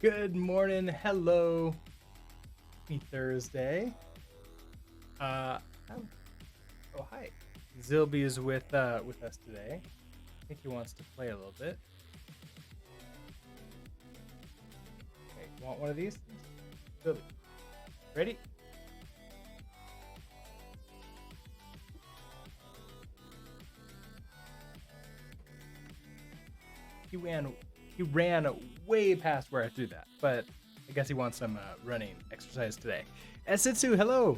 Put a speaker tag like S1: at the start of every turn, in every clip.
S1: Good morning. Hello. Happy Thursday. Oh, hi. Zilby is with us today. I think he wants to play a little bit. Okay, want one of these? Zilby, ready? He ran way past where I threw that, but I guess he wants some running exercise today. Esitsu, hello.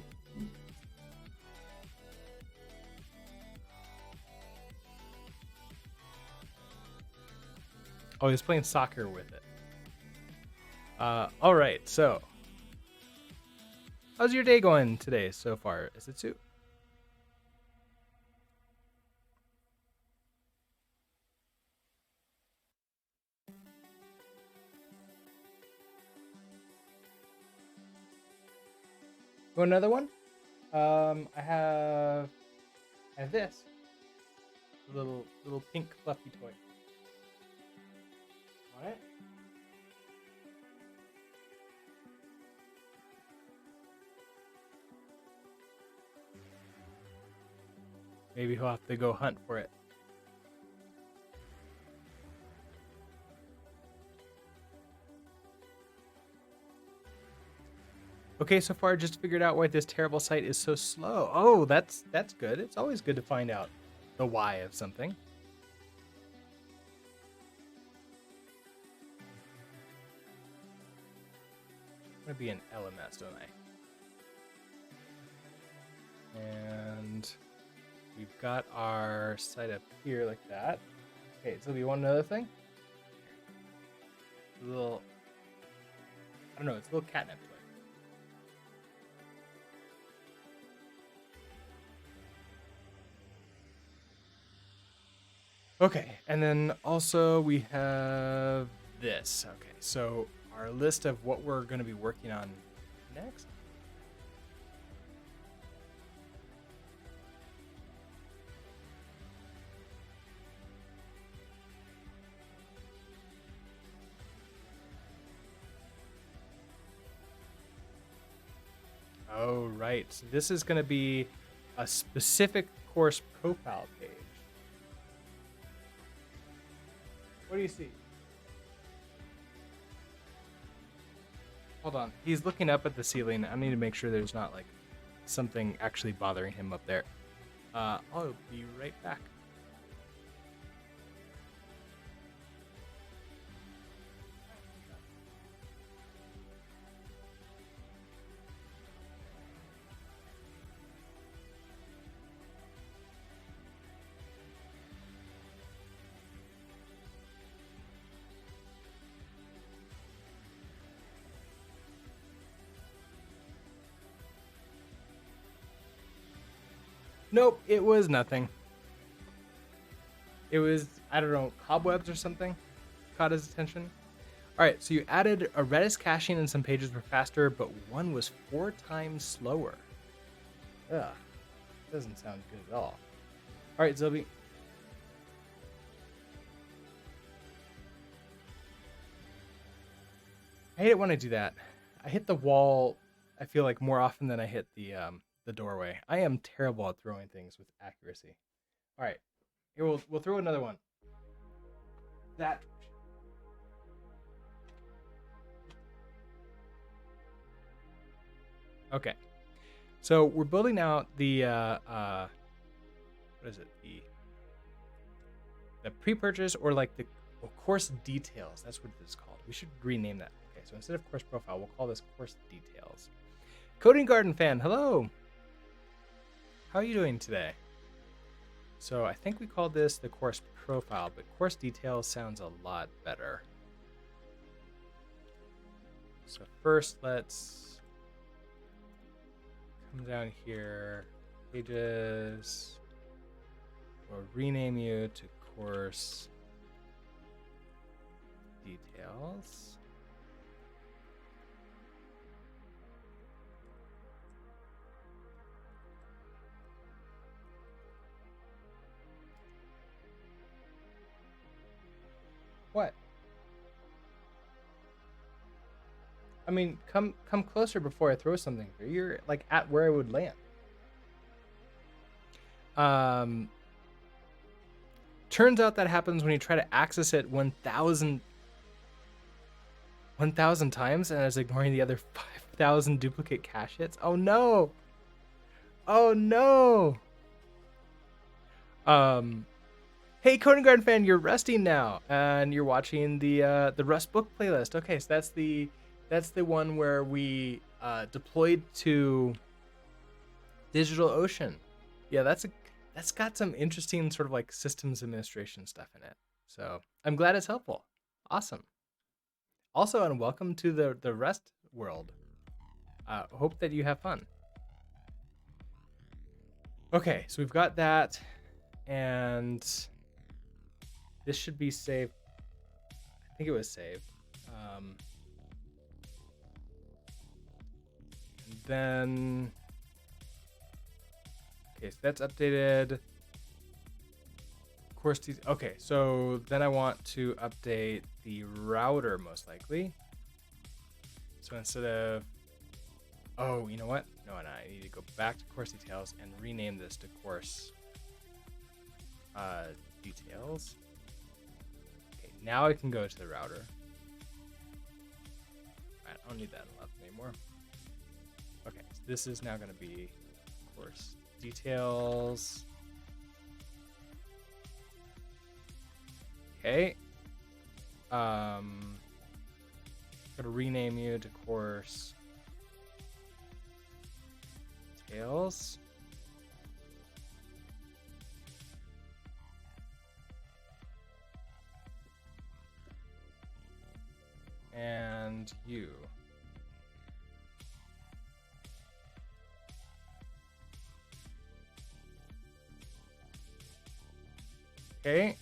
S1: Oh, he's playing soccer with it. All right. So, how's your day going today so far, Esitsu? Want another one? I have this little pink fluffy toy. Want it? Maybe he'll have to go hunt for it. Okay, so far just figured out why this terrible site is so slow. Oh, that's good. It's always good to find out the why of something. I'm gonna be an LMS, don't I? And we've got our site up here like that. Okay, so you want another thing? A little, I don't know, it's a little catnip toy. Okay, and then also we have this. Okay, so our list of what we're going to be working on next. Oh, right. So this is going to be a specific course profile page. What do you see? Hold on. He's looking up at the ceiling. I need to make sure there's not like something actually bothering him up there. I'll be right back. Nope, it was nothing. It was, I don't know, cobwebs or something caught his attention. All right, so you added a Redis caching and some pages were faster, but one was 4 times slower. Ugh, doesn't sound good at all. All right, Zilby. I hate it when I do that. I hit the wall, I feel like, more often than I hit the doorway. I am terrible at throwing things with accuracy. All right, here we'll throw another one. That. Okay, so we're building out the what is it, the pre-purchase, or like the course details. That's what it's called. We should rename that. Okay, so instead of course profile, we'll call this course details. Coding Garden fan, hello. How are you doing today? So I think we called this the course profile, but course details sounds a lot better. So first, let's come down here, pages. We'll rename you to course details. What? I mean, come closer before I throw something through. You're like at where I would land. Turns out that happens when you try to access it 1,000 times and it's ignoring the other 5,000 duplicate cache hits. Oh no! Oh no! Hey, Coding Garden fan, you're resting now, and you're watching the Rust book playlist. Okay, so that's the one where we deployed to DigitalOcean. Yeah, that's got some interesting sort of like systems administration stuff in it. So I'm glad it's helpful. Awesome. Also, and welcome to the Rust world. Hope that you have fun. Okay, so we've got that, and this should be saved. I think it was saved. And then, okay, so that's updated. Course, okay, so then I want to update the router most likely. So instead of, oh, you know what? No, I need to go back to course details and rename this to course details. Okay, now I can go to the router. I don't need that left anymore. Okay, so this is now going to be course details. Okay. Gonna rename you to course details. And you. Okay.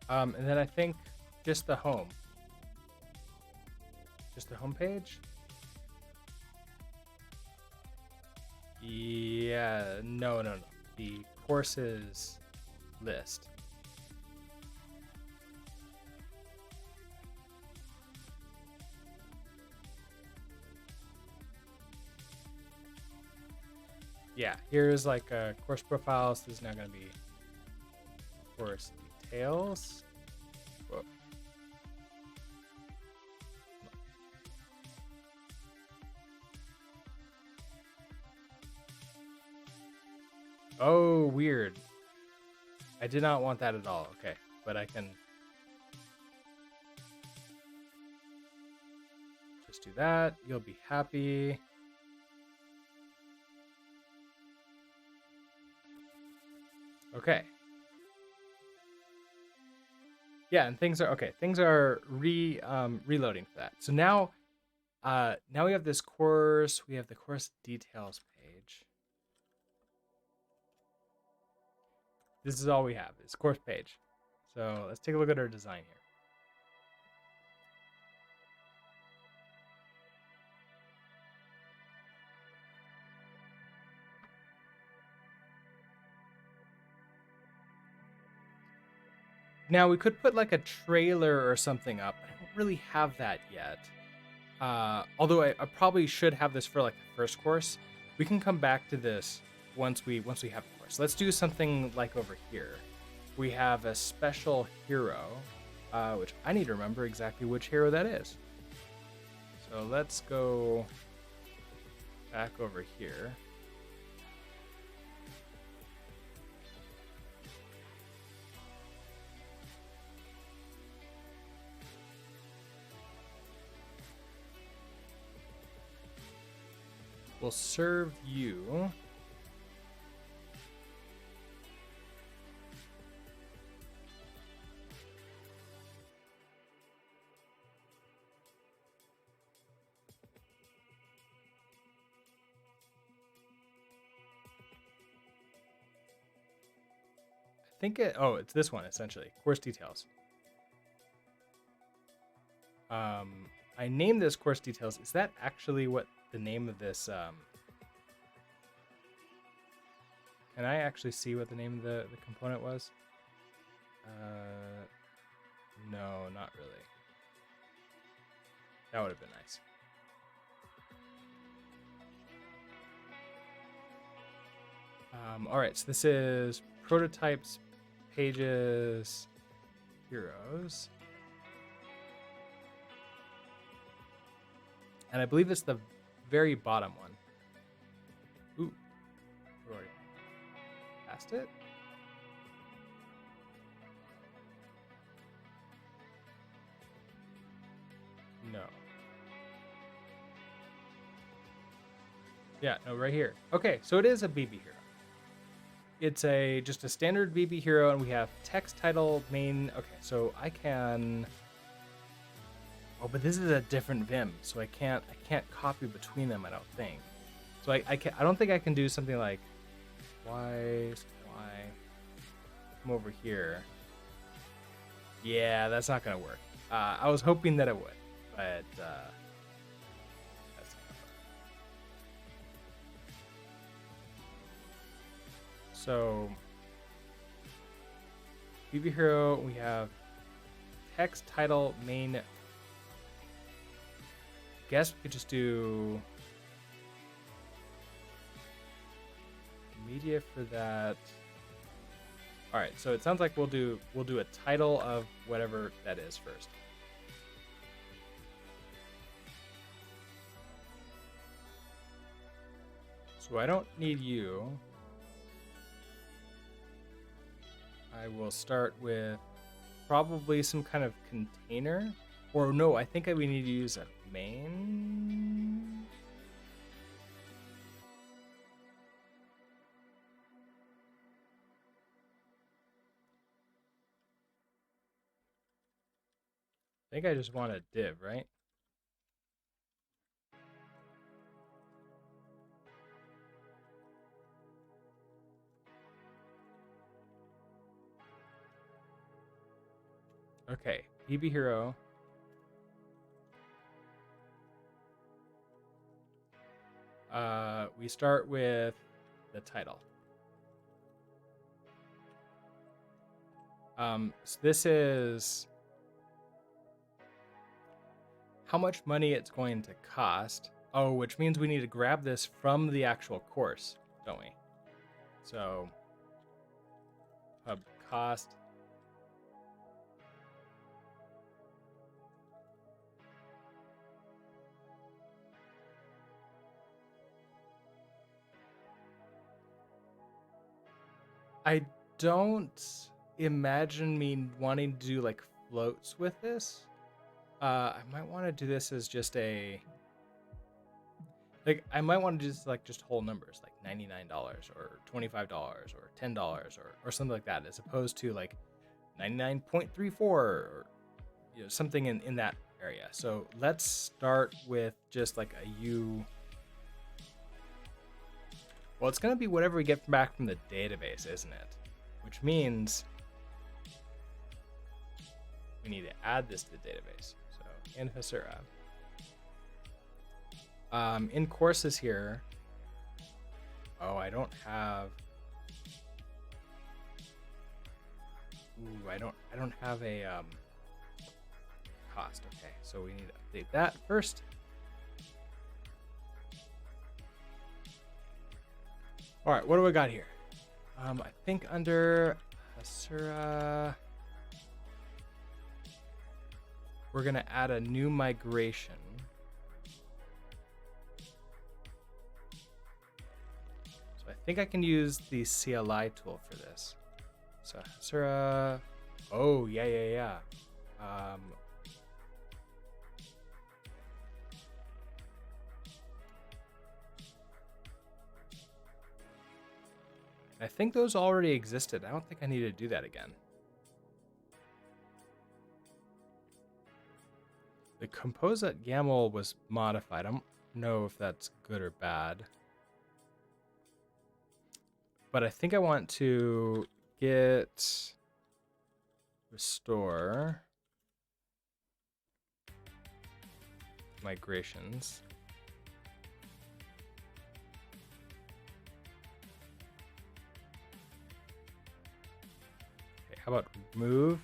S1: And then I think just the home. Just the home page? Yeah, no. The courses list. Yeah, here's like a course profile. So this is now going to be course details. Whoa. Oh, weird. I did not want that at all. Okay, but I can just do that. You'll be happy. Okay. Yeah, and things are okay. Things are reloading for that. So now we have this course. We have the course details page. This is all we have. Is course page. So let's take a look at our design here. Now we could put like a trailer or something up. I don't really have that yet. Although I probably should have this for like the first course. We can come back to this once we have the course. Let's do something like over here. We have a special hero, which I need to remember exactly which hero that is. So let's go back over here. We'll serve you. I think it's this one essentially. Course details. I named this course details. Is that actually what the name of this can I actually see what the name of the component was? No, not really. That would have been nice. All right, so this is prototypes, pages, heroes. And I believe it's the very bottom one. Ooh, we already passed it? No. Yeah, no, right here. Okay, so it is a BB hero. It's just a standard BB hero, and we have text, title, main. Okay, so I can. Oh, but this is a different Vim, so I can't copy between them. I don't think. So I don't think I can do something like Y. Come over here. Yeah, that's not gonna work. I was hoping that it would, but that's not gonna work. So BB hero, we have text, title, main. Guess we could just do media for that. All right, so it sounds like we'll do a title of whatever that is first. So I don't need you. I will start with probably some kind of container. Or no, I think we need to use a main. I think I just want a div, right? Okay, BB hero. We start with the title. So this is how much money it's going to cost. Oh, which means we need to grab this from the actual course, don't we? So hub cost. I don't imagine me wanting to do like floats with this. I might want to do this as just a I might want to do just whole numbers like $99 or $25 or $10 or something like that, as opposed to like 99.34 or something in that area. So let's start with just like a U. Well, it's going to be whatever we get back from the database, isn't it? Which means we need to add this to the database. So in Hasura. In courses here. Oh, I don't have. Ooh, I don't have a cost. Okay, so we need to update that first. All right, what do we got here? I think under Hasura, we're gonna add a new migration. So I think I can use the CLI tool for this. So Hasura, oh yeah. I think those already existed. I don't think I need to do that again. The compose.yaml was modified. I don't know if that's good or bad. But I think I want to get restore migrations. How about remove?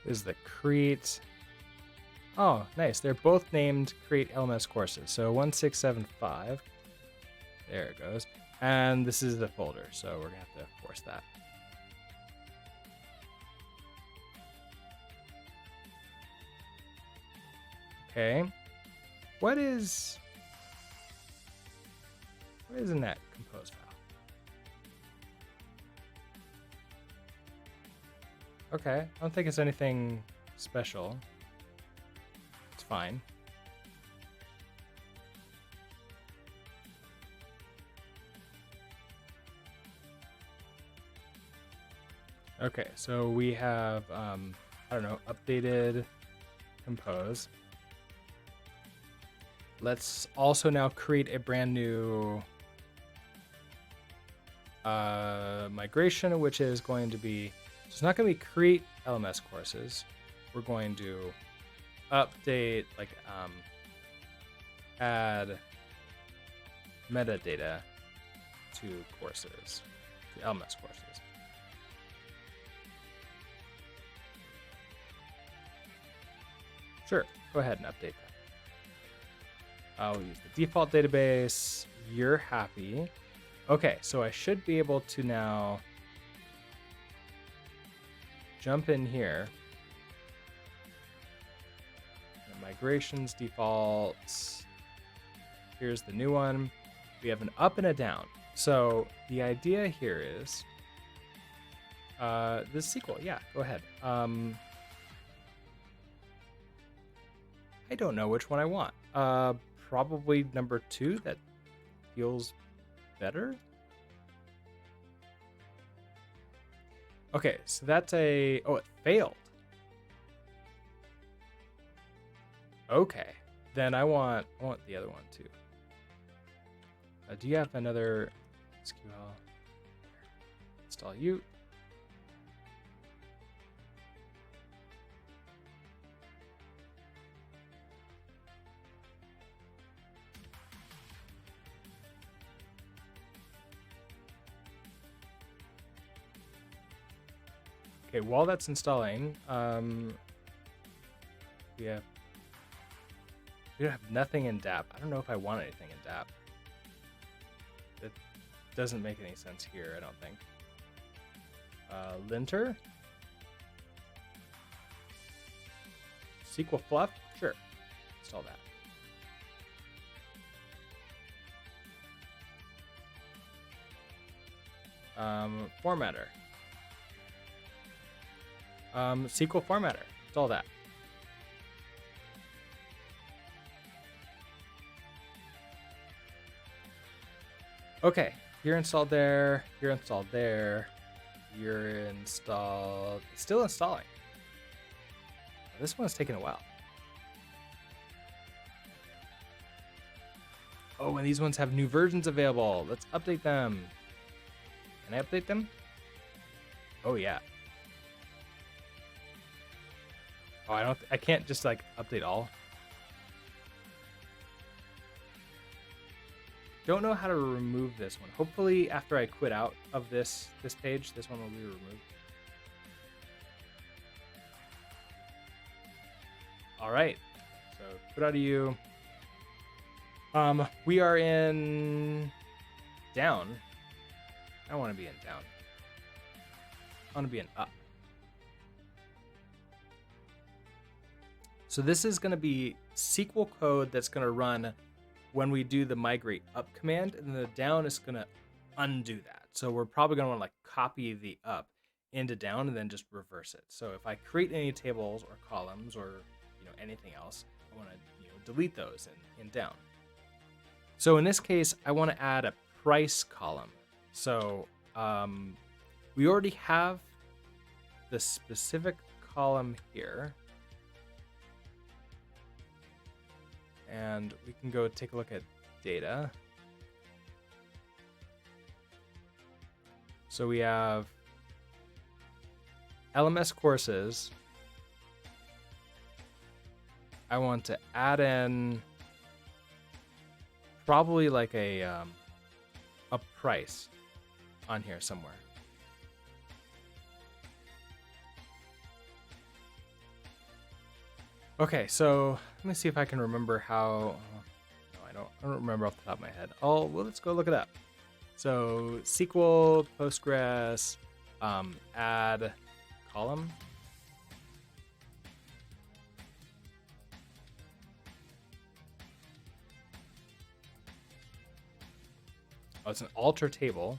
S1: is the create. Oh, nice. They're both named create LMS courses. So 1675. There it goes. And this is the folder. So we're going to have to force that. Okay. What is in that compose file? Okay. I don't think it's anything special. It's fine. Okay, so we have, I don't know, updated compose. Let's also now create a brand new migration, which is going to be, so it's not going to be create LMS courses. We're going to update, like, add metadata to courses, to LMS courses. Sure, go ahead and update that. I'll use the default database. You're happy. Okay, so I should be able to now jump in here. Migrations, defaults. Here's the new one. We have an up and a down. So the idea here is this SQL. Yeah, go ahead. I don't know which one I want. Probably number 2. That feels better. Okay, so that's a... Oh, it failed. Okay, then I want the other one too. Do you have another SQL? Install Yew. Okay, while that's installing, we don't have nothing in DAP. I don't know if I want anything in DAP. That doesn't make any sense here, I don't think. Linter. SQL Fluff? Sure. Install that. Formatter. SQL Formatter. Install that. Okay, you're installed there. You're installed there. You're installed. It's still installing. This one's taking a while. Oh, and these ones have new versions available. Let's update them. Can I update them? Oh yeah. Oh, I can't just like update all. Don't know how to remove this one. Hopefully after I quit out of this page, this one will be removed. All right, so quit out of Yew. We are in down. I don't want to be in down. I want to be in up. So this is going to be SQL code that's going to run when we do the migrate up command, and the down is going to undo that. So we're probably going to want to like copy the up into down and then just reverse it. So if I create any tables or columns or anything else, I want to delete those in down. So in this case, I want to add a price column. So we already have the specific column here. And we can go take a look at data. So we have LMS courses. I want to add in probably like a price on here somewhere. Okay, so let me see if I can remember how. No, I don't remember off the top of my head. Well, let's go look it up. So SQL, Postgres, add column. Oh, it's an alter table.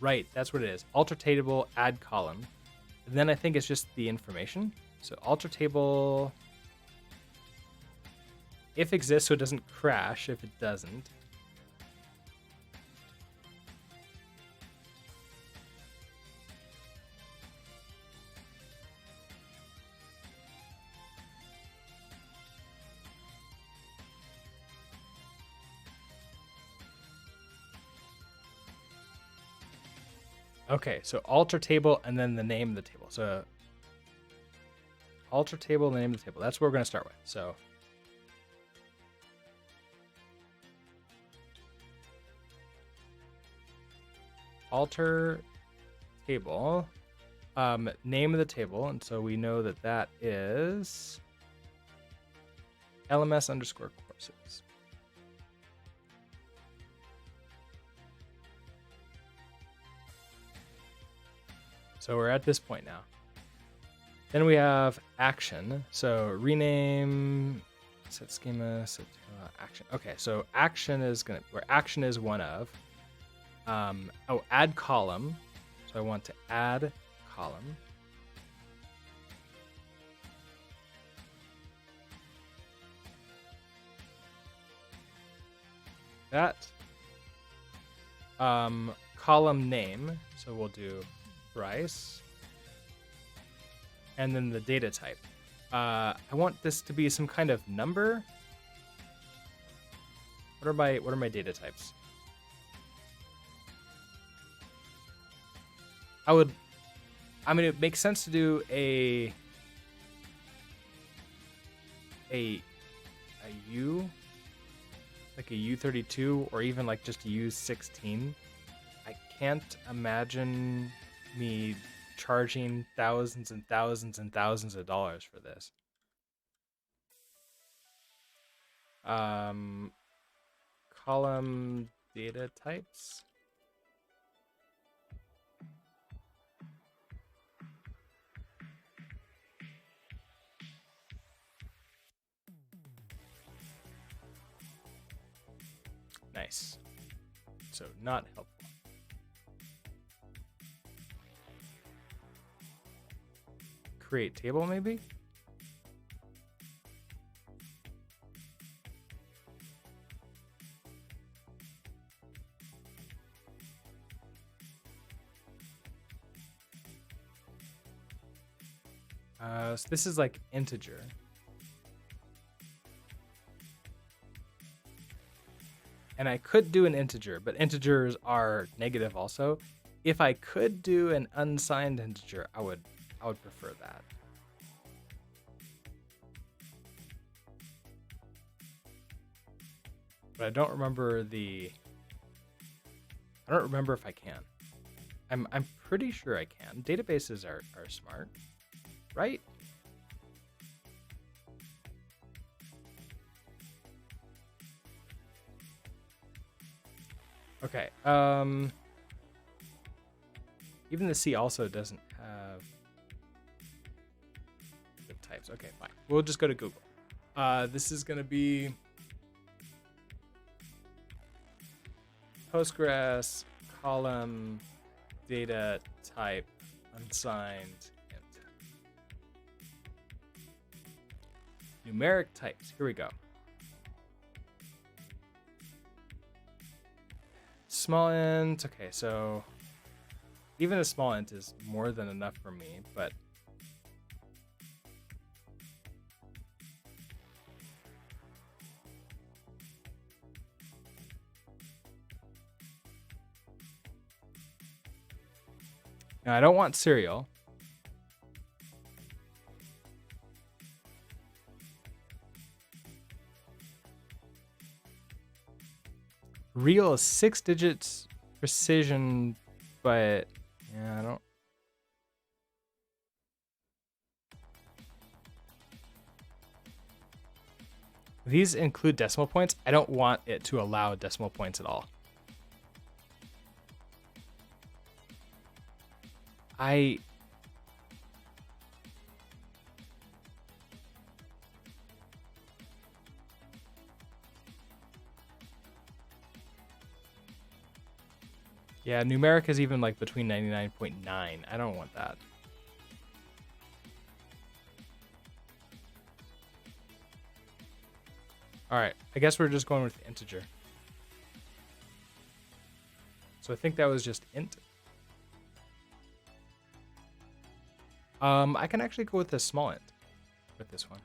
S1: Right, that's what it is. Alter table, add column. And then I think it's just the information. So alter table, if exists, so it doesn't crash. If it doesn't, okay, so alter table and then the name of the table. So alter table, the name of the table. That's what we're going to start with. So alter table, name of the table. And so we know that that is LMS underscore courses. So we're at this point now. Then we have action. So rename, set schema, set action. Okay, so action is gonna where action is one of. Add column. So I want to add column. That column name. So we'll do price. And then the data type. I want this to be some kind of number. What are my data types? I mean, it makes sense to do a U, like a U32, or even like just U16. I can't imagine me charging thousands and thousands and thousands of dollars for this. Column data types. Nice. So not helpful. Create table maybe? So this is like integer. And I could do an integer, but integers are negative also. If I could do an unsigned integer, I would prefer that. But I don't remember if I can. I'm pretty sure I can. Databases are smart, right? Okay. Even the C also doesn't have the types. Okay, fine. We'll just go to Google. This is gonna be Postgres column data type unsigned int. Numeric types. Here we go. Small int. Okay, so even a small int is more than enough for me, but now I don't want serial. Real is 6 digits precision, but yeah, I don't. These include decimal points. I don't want it to allow decimal points at all. Yeah, numeric is even like between 99.9. I don't want that. All right, I guess we're just going with integer. So I think that was just int. I can actually go with a small int with this one.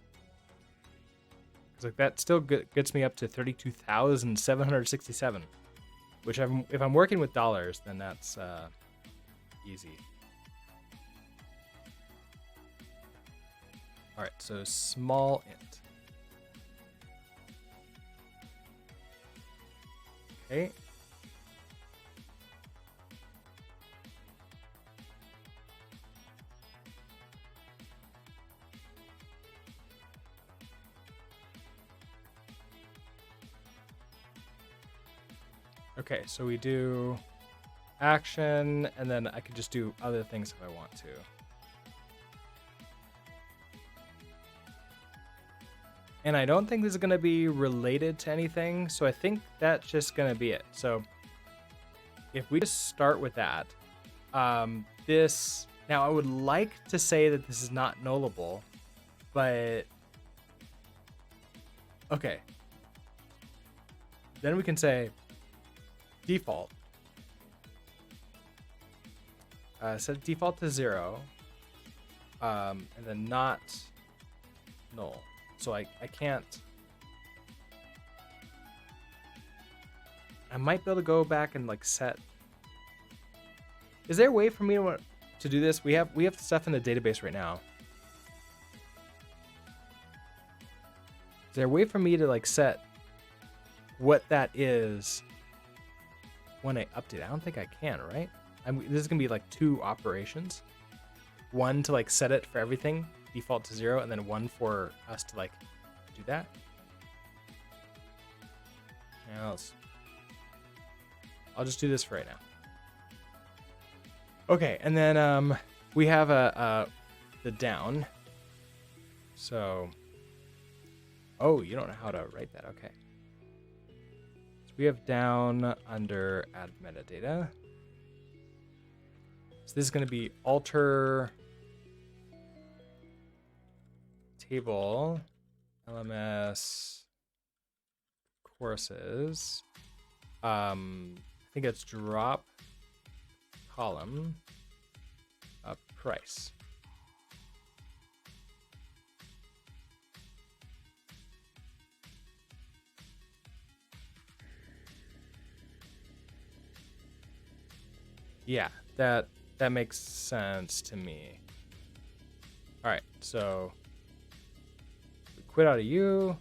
S1: Because like that still gets me up to 32,767. Which if I'm working with dollars, then that's easy. All right, so small int. Okay. Okay, so we do action, and then I could just do other things if I want to. And I don't think this is going to be related to anything, so I think that's just going to be it. So if we just start with that, this, now I would like to say that this is not nullable, but okay. Then we can say default. Set default to 0, and then not null. So I can't. I might be able to go back and like set. Is there a way for me to do this? We have stuff in the database right now. Is there a way for me to like set what that is when I update? I don't think I can, right? This is gonna be like 2 operations. One to like set it for everything, default to 0, and then one for us to like do that. I'll just do this for right now. Okay, and then we have the down. So, oh, you don't know how to write that. Okay. So we have down under add metadata. So this is going to be alter table LMS courses. I think it's drop column price. Yeah, that makes sense to me. All right, so we quit out of Yew.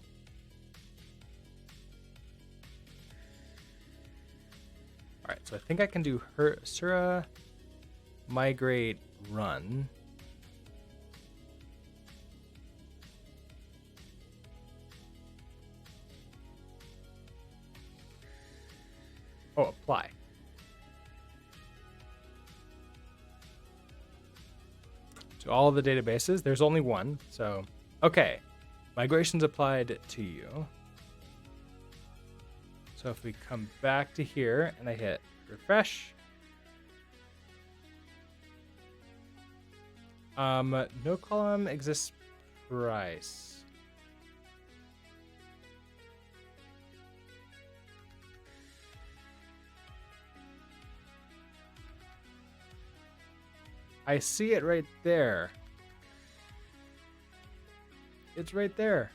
S1: All right, so I think I can do Sura migrate run. Oh, apply. To all of the databases, there's only one. So, okay, migrations applied to you. So if we come back to here and I hit refresh, no column exists price. I see it right there. It's right there.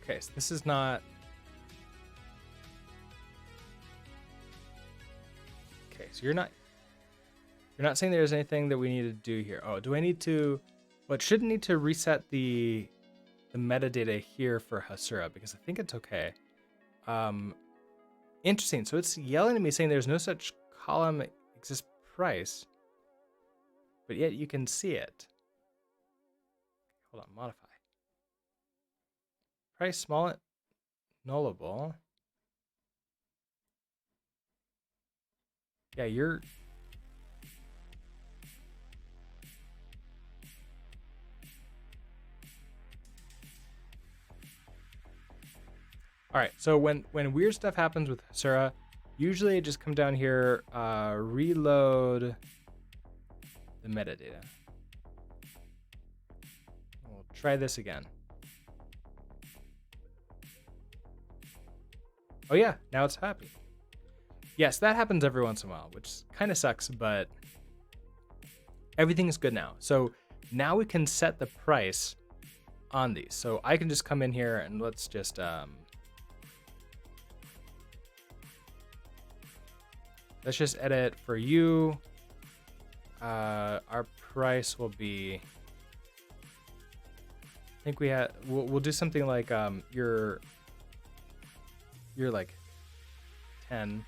S1: Okay, so this is not. Okay, so you're not saying there's anything that we need to do here. Oh, do I need to? Well, it shouldn't need to reset the metadata here for Hasura because I think it's okay. Interesting. So it's yelling at me saying there's no such column exists price, but yet you can see it. Hold on, modify. Price small nullable. Yeah, you're. All right, so when weird stuff happens with Hasura, usually I just come down here, reload the metadata. We'll try this again. Oh yeah, now it's happy. Yes, that happens every once in a while, which kind of sucks, but everything's good now. So now we can set the price on these. So I can just come in here and let's just let's just edit for you. Our price will be, I think we'll do something like you're like 10.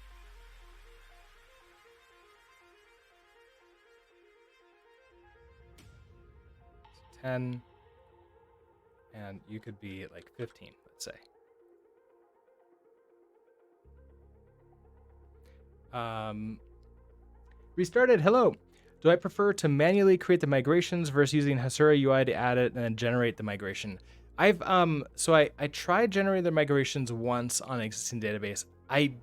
S1: So 10, and you could be like 15, let's say. Restarted. Hello. Do I prefer to manually create the migrations versus using Hasura UI to add it and then generate the migration? I've so I tried generating the migrations once on an existing database. I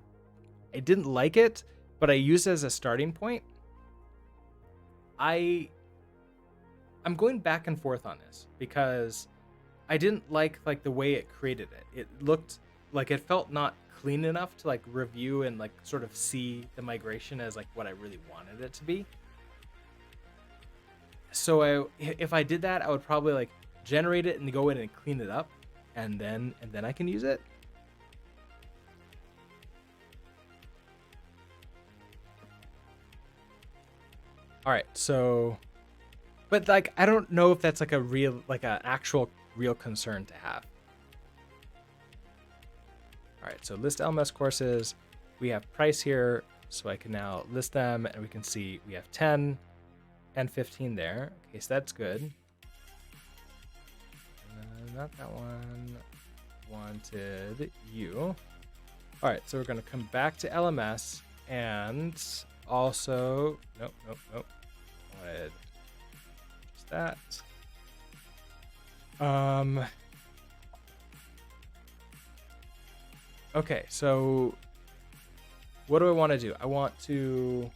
S1: didn't like it, but I used it as a starting point. I'm going back and forth on this because I didn't like the way it created it. It looked like it felt not clean enough to like review and like sort of see the migration as like what I really wanted it to be. So if I did that, I would probably like generate it and go in and clean it up, and then I can use it. All right, so, but like I don't know if that's like a real, like an actual real concern to have. All right, so list LMS courses. We have price here, so I can now list them, and we can see we have 10 and 15 there. Okay, so that's good. Not that one. Wanted you. All right, so we're going to come back to LMS and also, nope. Wanted just that. Okay, so what do I want to do? I want to.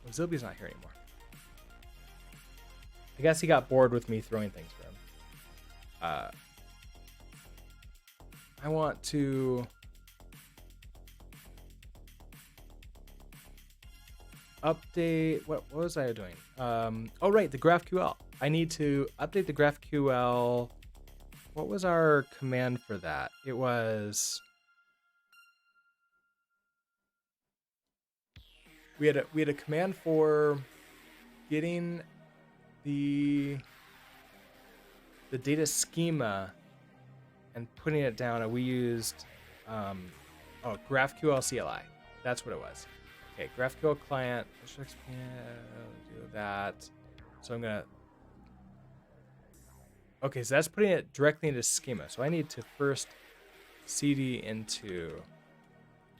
S1: Oh, Zilby's not here anymore. I guess he got bored with me throwing things for him. I want to update. What was I doing? Oh, right, the GraphQL. I need to update the GraphQL. What was our command for that? It was. We had a command for getting the data schema and putting it down, and we used GraphQL CLI. That's what it was. Okay, GraphQL client. Let's do that. So I'm gonna. Okay, so that's putting it directly into schema. So I need to first cd into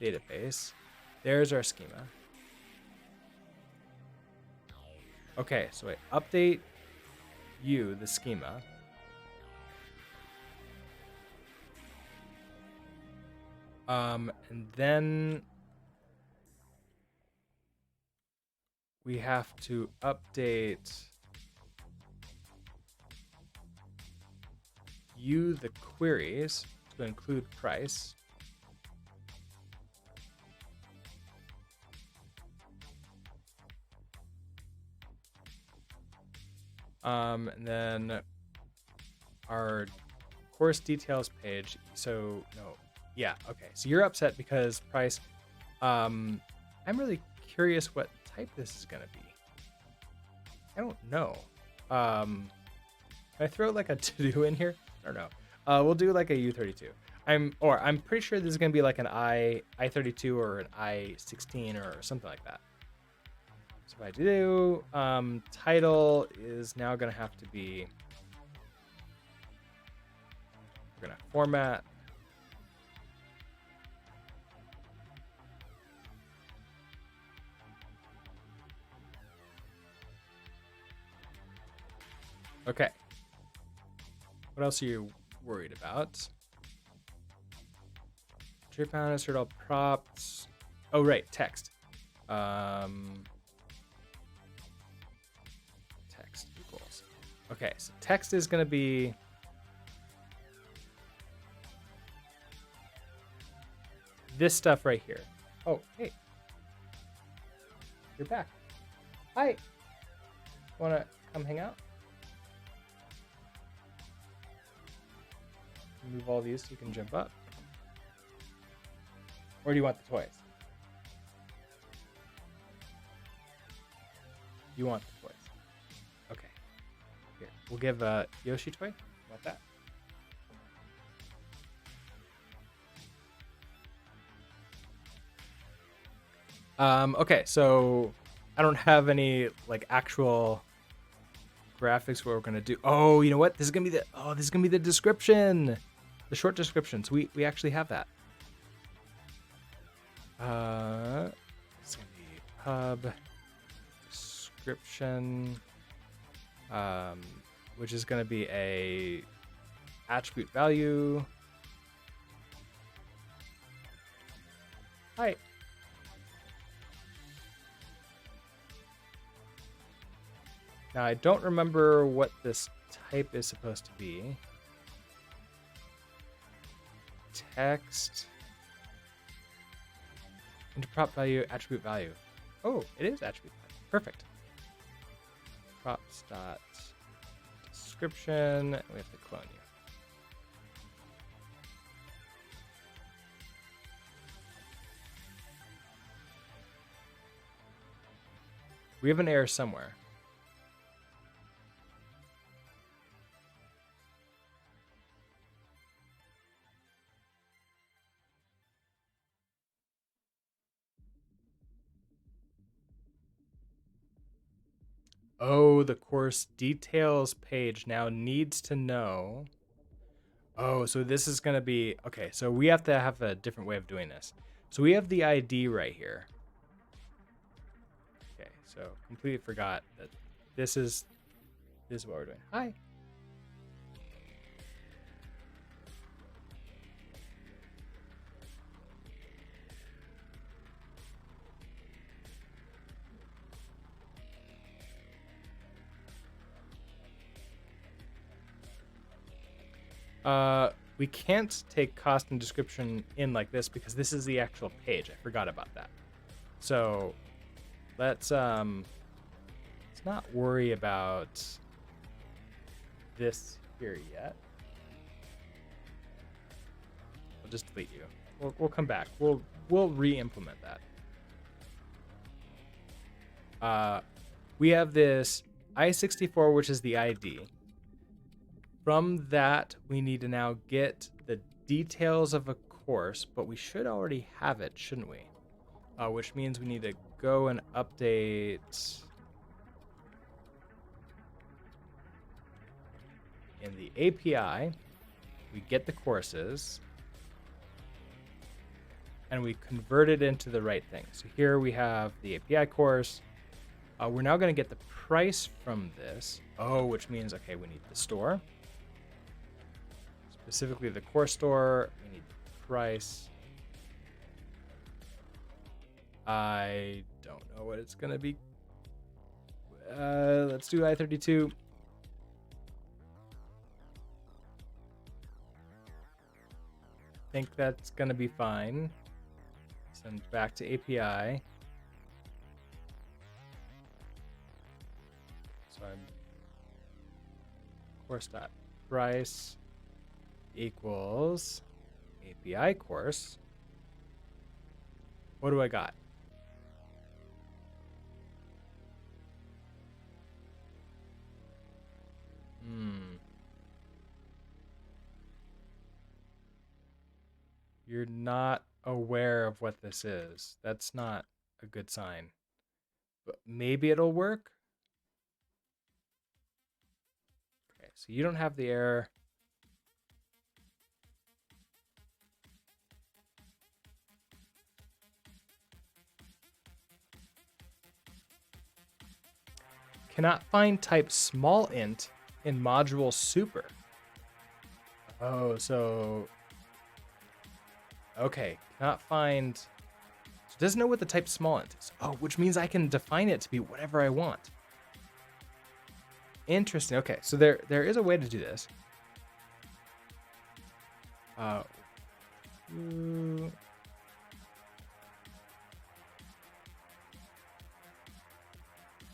S1: database. There's our schema. Okay, so I update you, the schema. And then we have to update you, the queries, to include price. And then our course details page. So no, yeah, okay. So you're upset because price. I'm really curious what type this is gonna be. I don't know. Can I throw like a to-do in here? I don't know. We'll do like a U32. I'm pretty sure this is gonna be like an I32 or an I16 or something like that. So if I do, title is now gonna have to be, we're gonna format. Okay. What else are you worried about? Pound, insert all props. Oh, right, text. Text equals. Okay, so text is going to be this stuff right here. Oh, hey. You're back. Hi. Want to come hang out? Move all these so you can jump up. Or do you want the toys? You want the toys. Okay. Here, we'll give a Yoshi toy. Want that? Okay, so I don't have any like actual graphics what we're gonna do. Oh, you know what? This is gonna be the description. The short descriptions. We actually have that. It's gonna be pub description, which is gonna be a attribute value. Hi. Now I don't remember what this type is supposed to be. Text. Into prop value, attribute value. Oh, it is attribute value. Perfect. Props dot description. We have to clone you. We have an error somewhere. Oh, the course details page now needs to know. Oh, so this is going to be, okay, so we have to have a different way of doing this. So we have the ID right here. Okay, so completely forgot that this is what we're doing. Hi. We can't take cost and description in like this because this is the actual page. I forgot about that. So let's not worry about this here yet. I'll just delete you. We'll come back. We'll re-implement that. We have this I64, which is the ID. From that, we need to now get the details of a course, but we should already have it, shouldn't we? Which means we need to go and update in the API. We get the courses and we convert it into the right thing. So here we have the API course. We're now going to get the price from this. Oh, which means, okay, we need the store. Specifically the course store. We need the price. I don't know what it's going to be. Let's do I32. Think that's going to be fine. Send back to API. So I'm course.price equals API course. What do I got? You're not aware of what this is. That's not a good sign. But maybe it'll work. Okay, so you don't have the error. Cannot find type small int in module super. Oh, so okay, cannot find. So it doesn't know what the type small int is. Oh, which means I can define it to be whatever I want. Interesting. Okay, so there is a way to do this.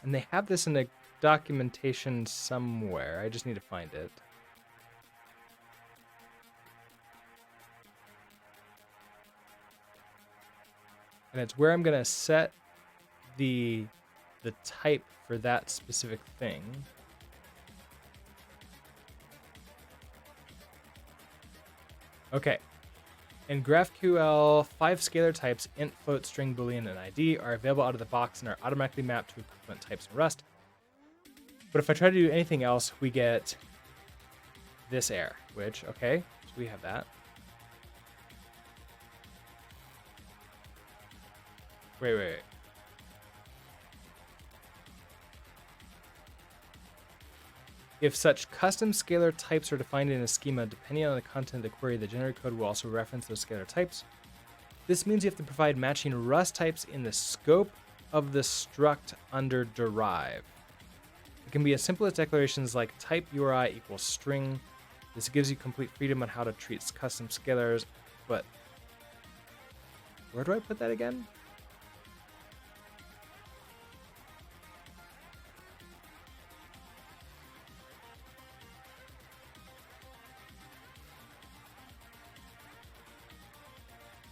S1: And they have this in the documentation somewhere. I just need to find it. And it's where I'm going to set the type for that specific thing. Okay. In GraphQL, 5 scalar types, int, float, string, boolean, and ID, are available out of the box and are automatically mapped to equivalent types in Rust. But if I try to do anything else, we get this error, which, okay, so we have that. Wait. If such custom scalar types are defined in a schema, depending on the content of the query, the generated code will also reference those scalar types. This means you have to provide matching Rust types in the scope of the struct under derive. It can be as simple as declarations like type URI equals string. This gives you complete freedom on how to treat custom scalars, but where do I put that again?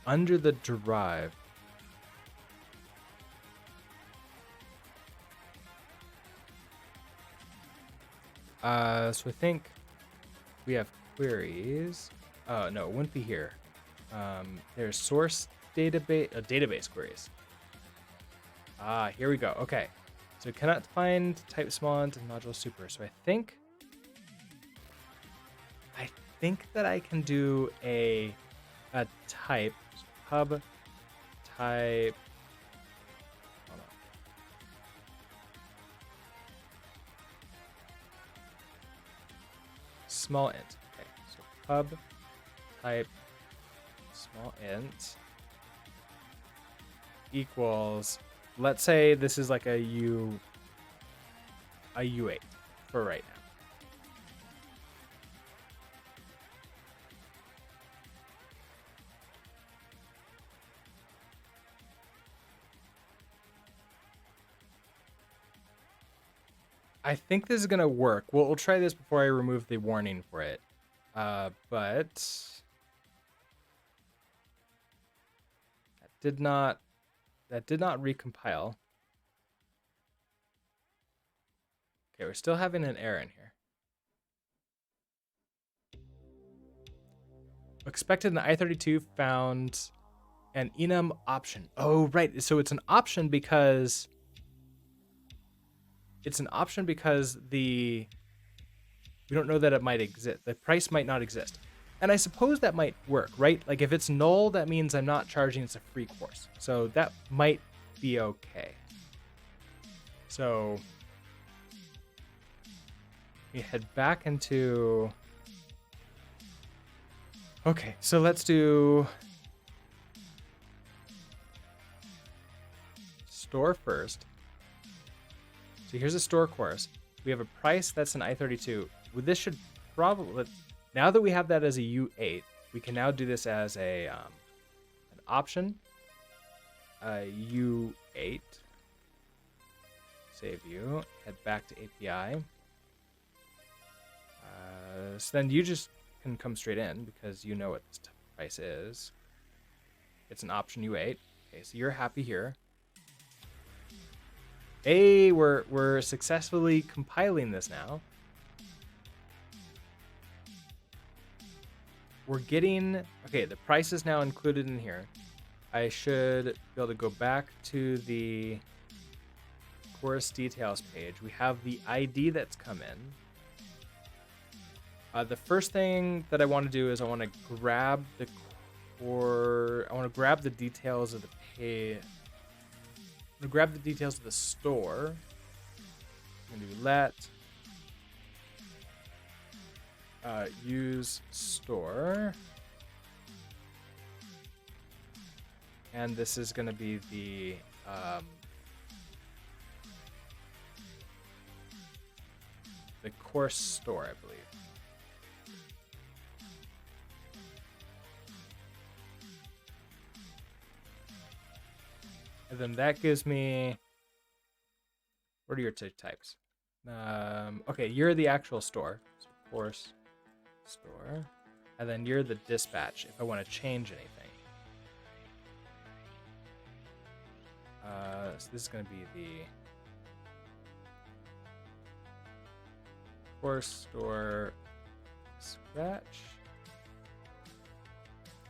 S1: Under the derive. So I think we have queries. Oh, no, it wouldn't be here. There's source database queries. Here we go. Okay. So cannot find type small int and module super. So I think that I can do a type pub type. Hold on. Small int. Okay, so pub type small int equals. Let's say this is like a U8 for right now. I think this is going to work. We'll try this before I remove the warning for it. But that did not recompile. Okay, we're still having an error in here. Expected in the I32 found an enum option. Oh, right. So it's an option because we don't know that it might exist. The price might not exist. And I suppose that might work, right? Like if it's null, that means I'm not charging, it's a free course. So that might be okay. So we head back into... Okay, so let's do store first. So here's a store course. We have a price that's an I32. Well, this should probably, now that we have that as a U8, we can now do this as a an option. U8. Save you. Head back to API. So then you just can come straight in because you know what this price is. It's an option U8. Okay, so you're happy here. Hey, we're successfully compiling this now. we're getting, okay, the price is now included in here. I should be able to go back to the course details page. We have the ID that's come in. The first thing that I want to do is I want to grab the details of the pay. I'm gonna grab the details of the store. I'm gonna do let use store, and this is gonna be the course store, I believe. And then that gives me, what are your types? Okay, you're the actual store. So course store. And then you're the dispatch if I want to change anything. So this is going to be the course store dispatch.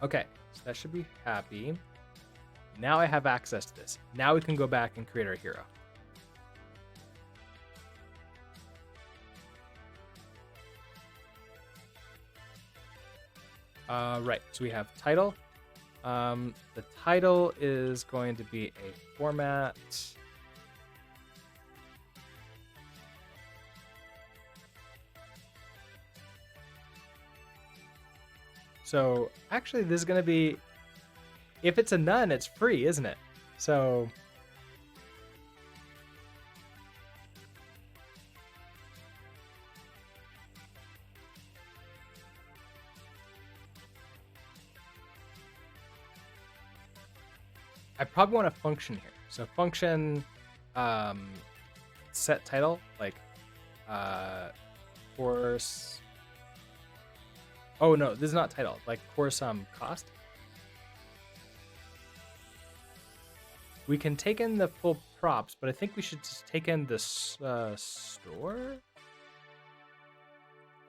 S1: Okay, so that should be happy. Now I have access to this. Now we can go back and create our hero. Right, so we have title. The title is going to be a format. So actually this is going to be, if it's a none, it's free, isn't it? So I probably want a function here. So function set title, like course. Oh no, this is not title, like course cost. We can take in the full props, but I think we should just take in the store.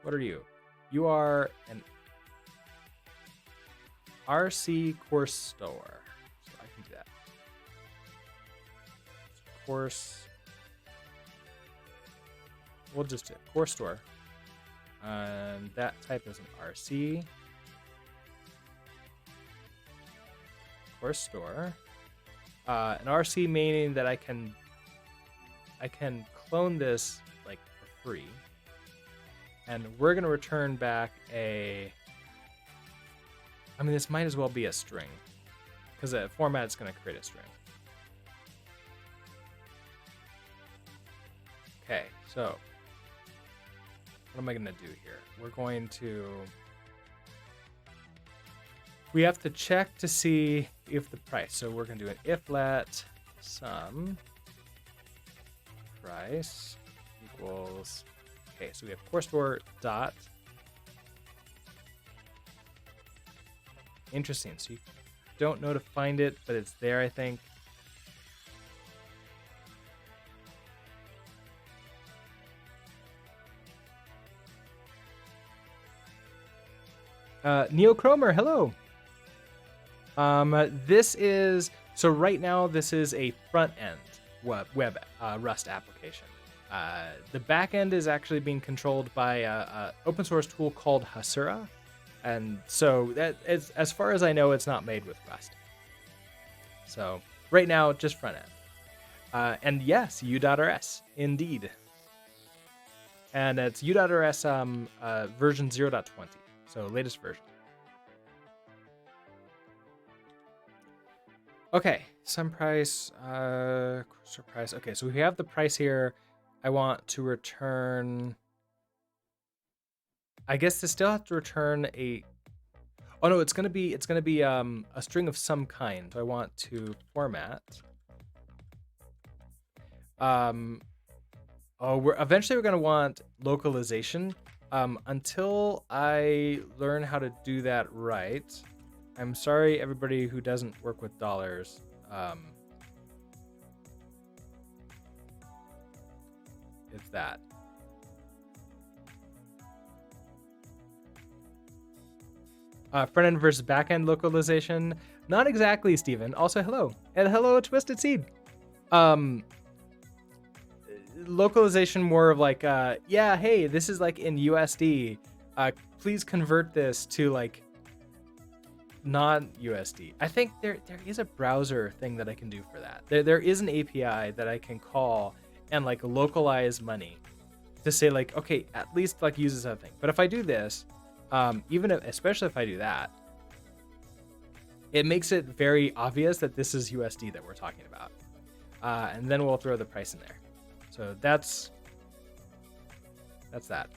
S1: What are you? You are an RC course store. So I can do that. Course. We'll just do course store. And that type is an RC. Course store. An RC meaning that I can clone this like for free, and we're gonna return back a. I mean, this might as well be a string, because the format is gonna create a string. Okay, so what am I gonna do here? We're going to. We have to check to see if the price. So we're going to do an if let sum price equals. Okay, so we have course store dot. Interesting. So you don't know to find it, but it's there, I think. Neochromer, hello. This is, so right now this is a front end web Rust application. The back end is actually being controlled by a open source tool called Hasura. And so that is, as far as I know, it's not made with Rust. So right now, just front end. And yes, Yew.rs, indeed. And it's Yew.rs version 0.20, so latest version. Okay, some price, price. Okay, so we have the price here. I want to return. I guess they still have to return a. Oh no, it's gonna be a string of some kind. So I want to format. Eventually we're gonna want localization. Until I learn how to do that right. I'm sorry, everybody who doesn't work with dollars. It's that. Front end versus back end localization. Not exactly, Steven. Also, hello. And hello, Twisted Seed. Localization more of like, yeah, hey, this is like in USD. Please convert this to like non-USD. I think there is a browser thing that I can do for that. There is an API that I can call and like localize money to say like, okay, at least like use this other thing. But if I do this, especially if I do that, it makes it very obvious that this is USD that we're talking about. And then we'll throw the price in there. So that's that.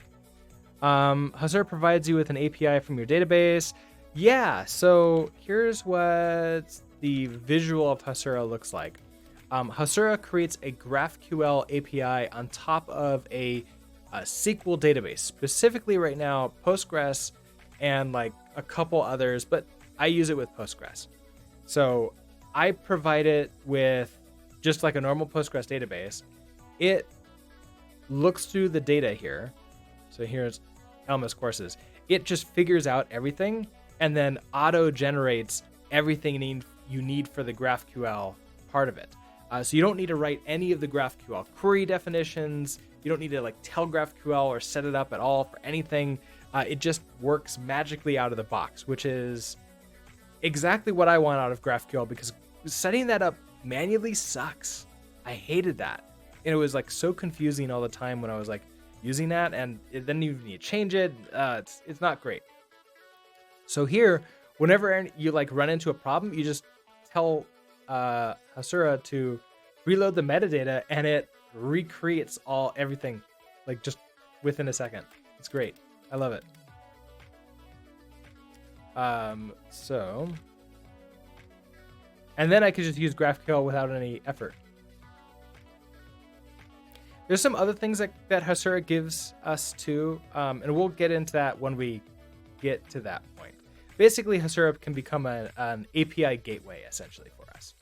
S1: Hasura provides you with an API from your database. Yeah, so here's what the visual of Hasura looks like. Hasura creates a GraphQL API on top of a SQL database. Specifically right now, Postgres and like a couple others, but I use it with Postgres. So I provide it with just like a normal Postgres database. It looks through the data here. So here's LMS courses. It just figures out everything and then auto generates everything you need for the GraphQL part of it. So you don't need to write any of the GraphQL query definitions. You don't need to like tell GraphQL or set it up at all for anything. It just works magically out of the box, which is exactly what I want out of GraphQL, because setting that up manually sucks. I hated that. And it was like so confusing all the time when I was like using that, and then you need to change it. It's not great. So here, whenever you like run into a problem, you just tell Hasura to reload the metadata, and it recreates everything like just within a second. It's great. I love it. And then I could just use GraphQL without any effort. There's some other things that Hasura gives us too, and we'll get into that when we get to that point. Basically, Hasura can become an API gateway, essentially, for us.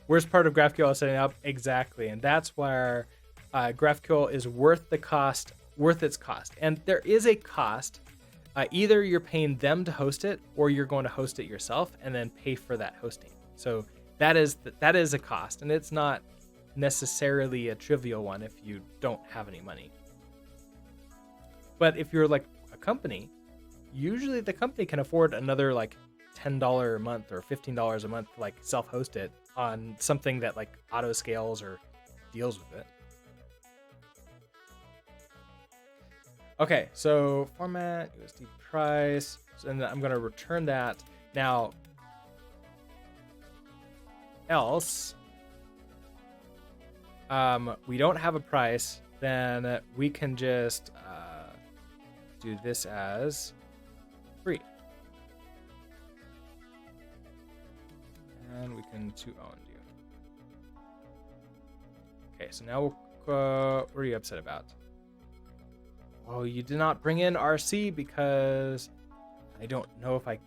S1: Worst part of GraphQL is setting up, exactly, and that's where GraphQL is worth its cost. And there is a cost. Either you're paying them to host it, or you're going to host it yourself and then pay for that hosting. So that is a cost, and it's not necessarily a trivial one if you don't have any money. But if you're like a company, usually the company can afford another like $10 a month or $15 a month to like self-host it on something that like auto scales or deals with it. Okay, so format, USD price, and I'm going to return that. Now, else, we don't have a price, then we can just do this as free. And we can to-own you. Okay, so now what are you upset about? Oh, you did not bring in RC because I don't know if I...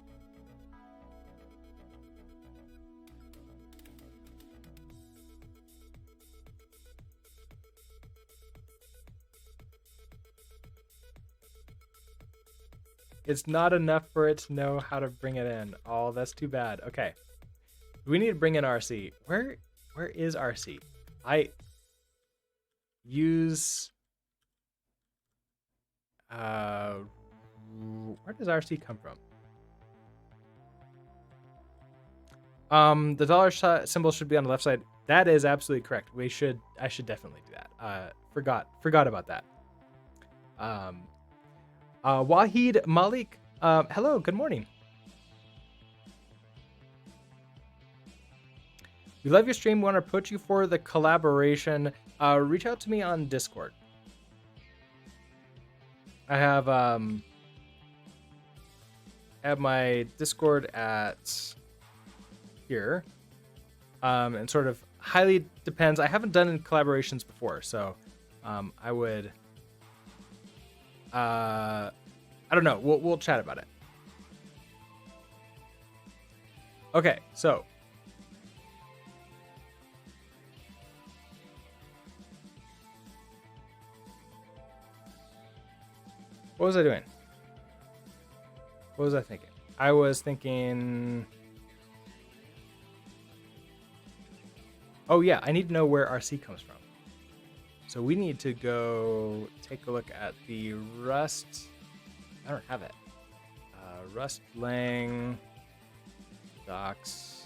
S1: It's not enough for it to know how to bring it in. Oh, that's too bad. Okay. We need to bring in RC. Where is RC? I use... where does RC come from? The dollar symbol should be on the left side. That is absolutely correct. I should definitely do that. Forgot about that. Wahid Malik, hello, good morning. We love your stream. We want to approach you for the collaboration. Reach out to me on Discord. I have my Discord at here, and sort of highly depends. I haven't done collaborations before, so I would. I don't know. We'll chat about it. Okay, so What was I doing? What was I thinking? I was thinking... Oh yeah, I need to know where RC comes from. So we need to go take a look at the Rust. I don't have it. Rust Lang docs.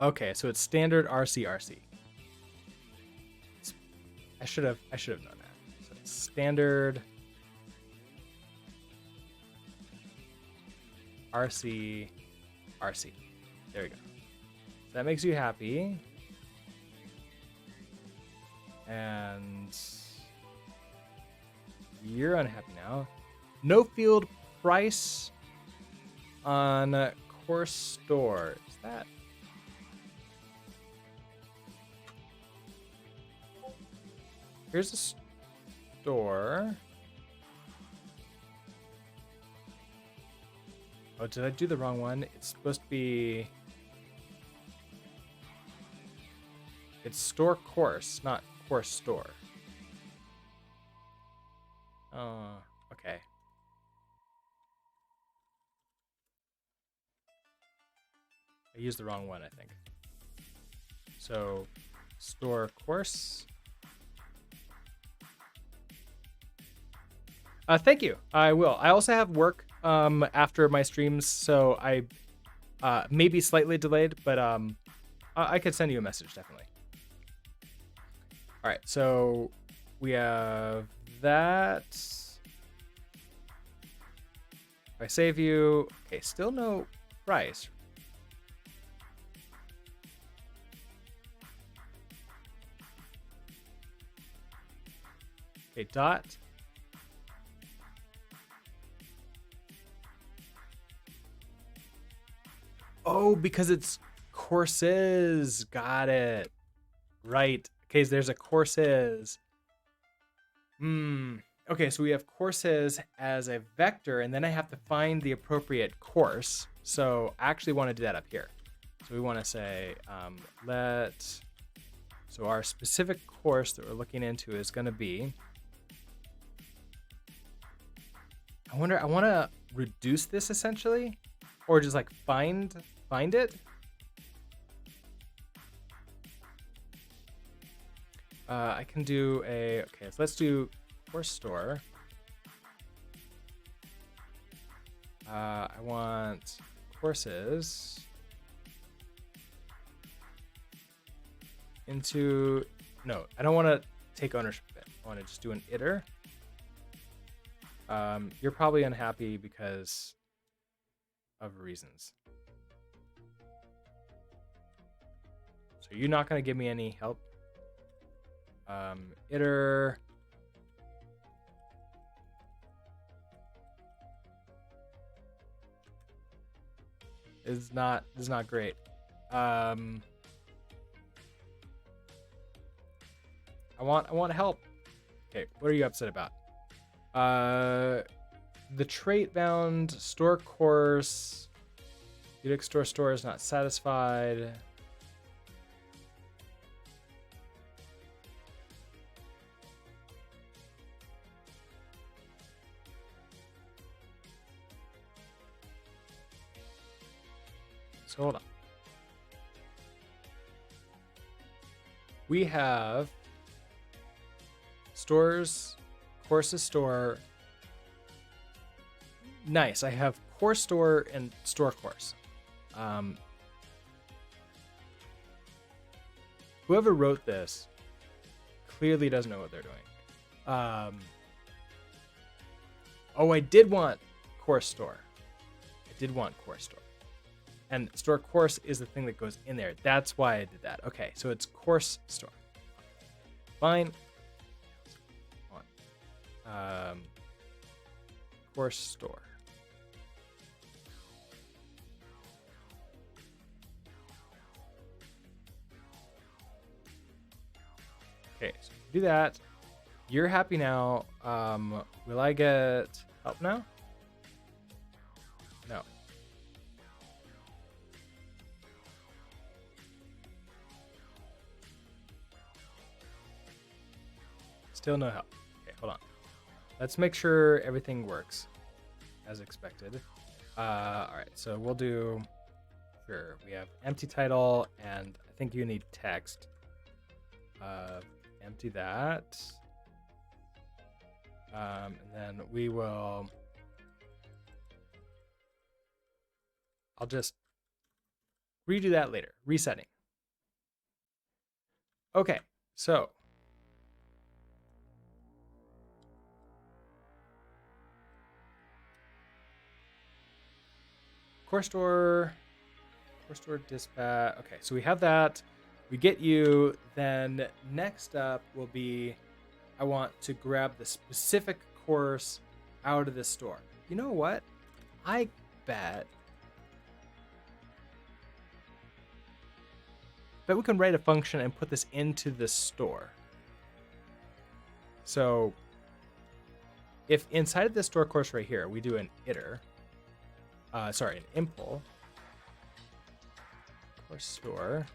S1: Okay, so it's standard RC. I should have known that. So it's standard RC. There we go. So that makes you happy. And you're unhappy now. No field price on course store. Is that? Here's a store. Oh, did I do the wrong one? It's supposed to be... It's store course, not course store. Oh, okay. I used the wrong one, I think. So, store course. Thank you. I will. I also have work after my streams, so I may be slightly delayed, but I could send you a message, definitely. All right, so we have that. If I save you, okay, still no price. Okay, dot. Oh, because it's courses. Got it. Right. Okay, so there's a courses. Okay, so we have courses as a vector, and then I have to find the appropriate course. So I actually want to do that up here. So we want to say so our specific course that we're looking into is going to be, I want to reduce this essentially, or just like find it. I can do okay, so let's do course store. I want courses into, no, I don't want to take ownership of it. I want to just do an iter. You're probably unhappy because of reasons. So you're not going to give me any help. Iter is not great. I want help. Okay, what are you upset about? The trait bound store course, Unix store is not satisfied. So hold on. We have stores, courses store. Nice. I have course store and store course. Whoever wrote this clearly doesn't know what they're doing. Oh, I did want course store. And store course is the thing that goes in there. That's why I did that. Okay, so it's course store. Fine. Course store. Okay, so do that. You're happy now. Will I get help now? No. Still no help. Okay, hold on. Let's make sure everything works as expected. All right, so we'll do, sure, we have empty title, and I think you need text. Empty that. And then we will, I'll just redo that later, resetting. Okay, so core store dispatch. Okay, so we have that. We get you. Then next up will be, I want to grab the specific course out of the store. You know what? I bet we can write a function and put this into the store. So if inside of the store course right here, we do an iter, an impl, course store,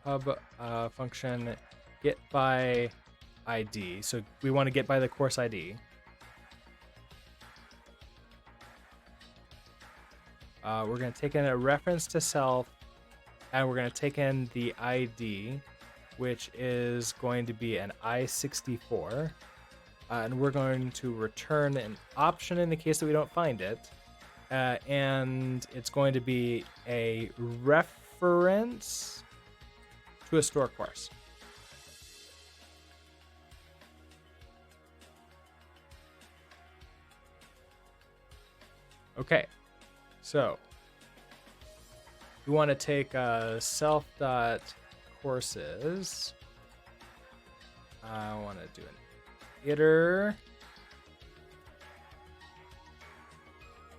S1: hub function get by ID. So we want to get by the course ID. We're going to take in a reference to self, and we're going to take in the ID, which is going to be an I64. And we're going to return an option in the case that we don't find it. And it's going to be a reference to a store course. Okay, so we want to take self.courses. I want to do an iter.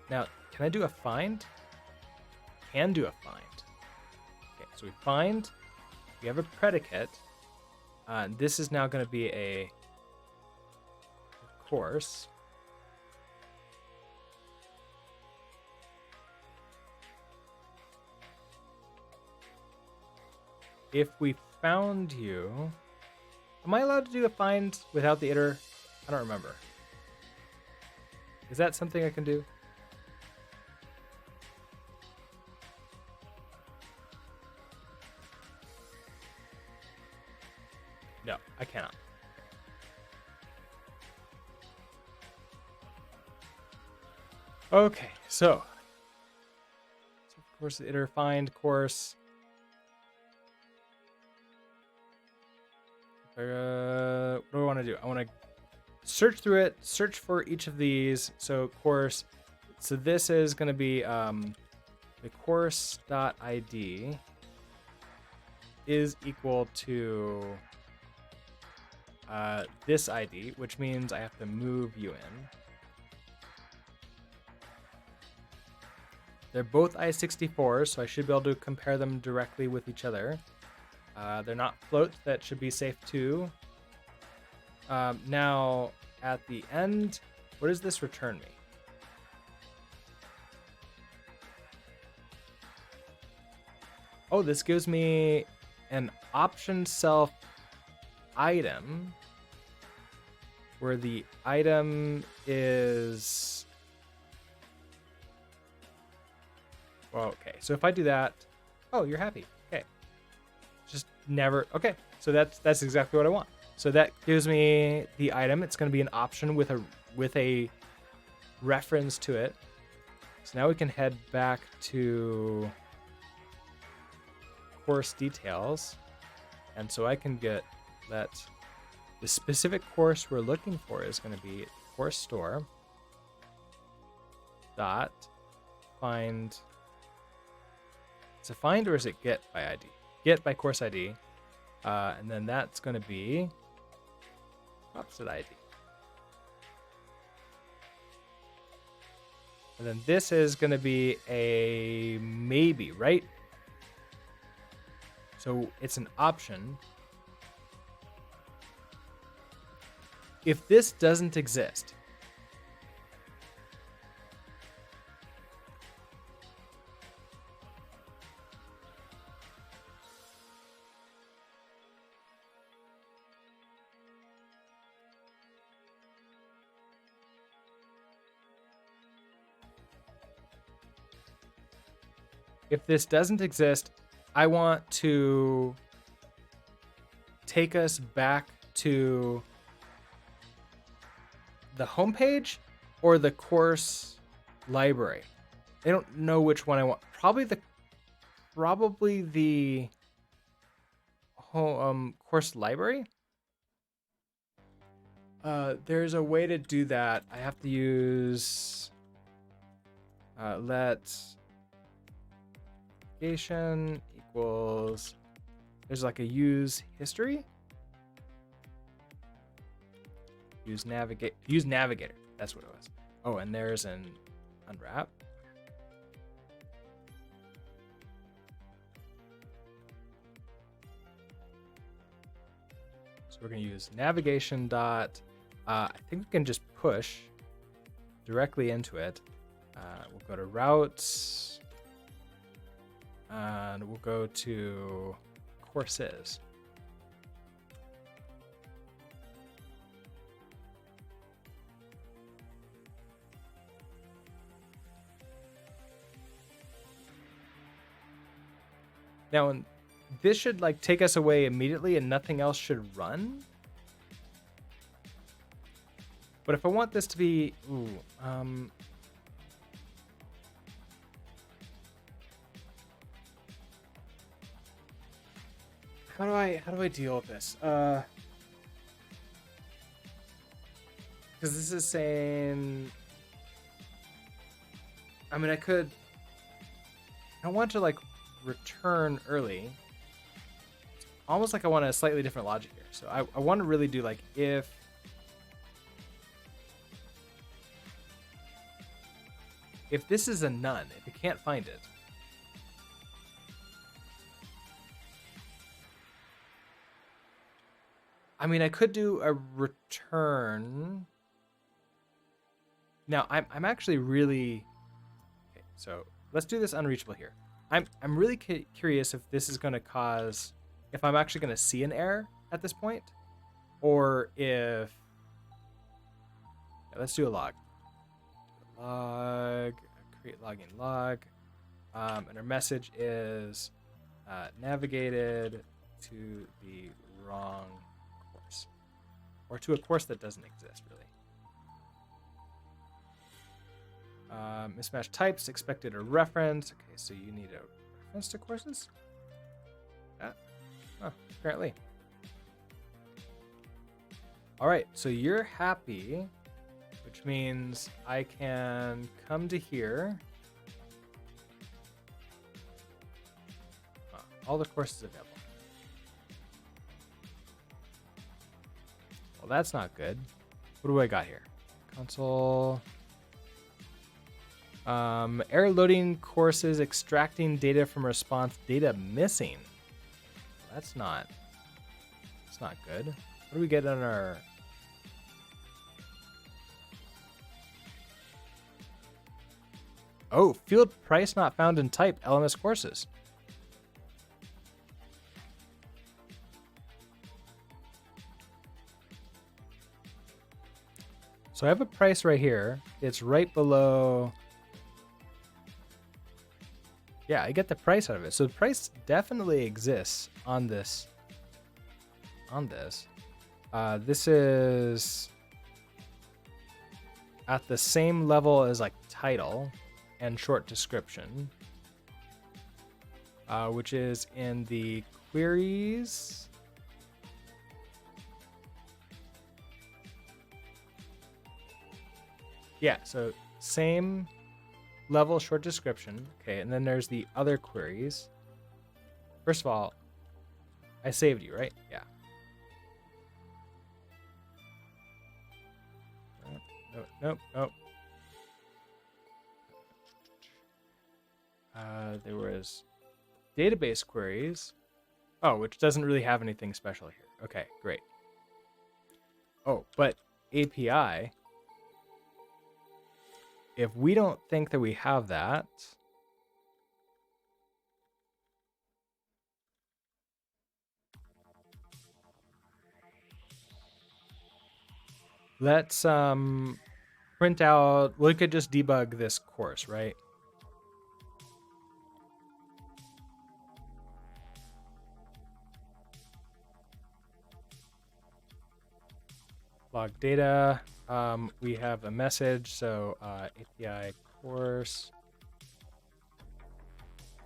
S1: Now, can I do a find? Can do a find. Okay, so we find, we have a predicate. This is now going to be a course. If we found you, am I allowed to do a find without the iter? I don't remember. Is that something I can do? No, I cannot. Okay, so of course the iter find course. What do I want to do? I want to search through it, search for each of these. So course, so this is going to be the course.id is equal to this ID, which means I have to move you in. They're both I64s, so I should be able to compare them directly with each other. They're not floats, that should be safe too. Now, at the end, what does this return me? Oh, this gives me an option self item, where the item is... Well, okay, so if I do that... Oh, you're happy. Okay. Just never... Okay, so that's exactly what I want. So that gives me the item. It's going to be an option with a reference to it. So now we can head back to course details. And so I can get that the specific course we're looking for is going to be course store dot find. Is it find or is it get by ID? Get by course ID. And then that's going to be opposite ID. And then this is going to be a maybe, right? So it's an option. if this doesn't exist, I want to take us back to the homepage or the course library. I don't know which one I want. Probably the course library. There's a way to do that. I have to use let navigation equals, there's like a use history. Use navigator. That's what it was. Oh, and there's an unwrap. So we're going to use navigation dot. I think we can just push directly into it. We'll go to routes. And we'll go to courses. Now, this should like take us away immediately and nothing else should run. But if I want this to be, how do I deal with this? Because this is saying, I mean, I want to like return early. Almost like I want a slightly different logic here. So I want to really do like if this is a none, if you can't find it, I mean, I could do a return. Now, I'm actually really... Okay, so let's do this unreachable here. I'm really curious if this is going to cause... If I'm actually going to see an error at this point. Or if... Yeah, let's do a log. Log. Create login log. And our message is navigated to the wrong course. Or to a course that doesn't exist, really. Mismatched types, expected a reference. Okay, so you need a reference to courses? Yeah. Oh, apparently. All right, so you're happy, which means I can come to here. All the courses available. Well, that's not good. What do I got here? Console. Error loading courses, extracting data from response, data missing. That's not good. What do we get on our... Oh, field price not found in type, LMS courses. So I have a price right here. It's right below... Yeah, I get the price out of it. So the price definitely exists on this. This is at the same level as like title and short description, which is in the queries. Yeah, so same level, short description. Okay, and then there's the other queries. First of all, I saved you, right? Yeah. Nope. There was database queries. Oh, which doesn't really have anything special here. Okay, great. Oh, but API, if we don't think that we have that, let's print out, we could just debug this course, right? Log data, we have a message, so API course.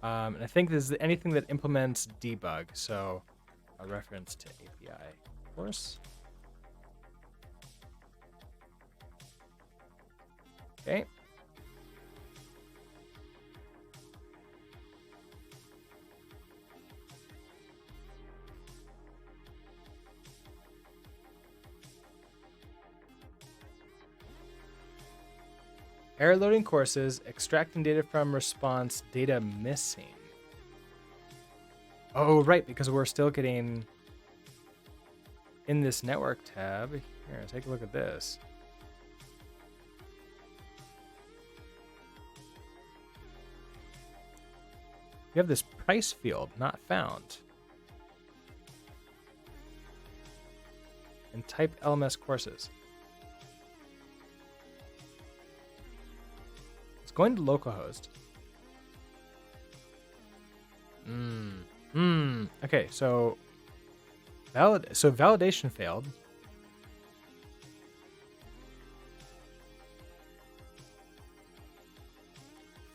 S1: And I think this is anything that implements debug, so a reference to API course. Okay. Error loading courses, extracting data from response, data missing. Oh, right, because we're still getting in this network tab. Here, take a look at this. You have this price field not found. And type LMS courses. It's going to localhost. Okay, so validation failed.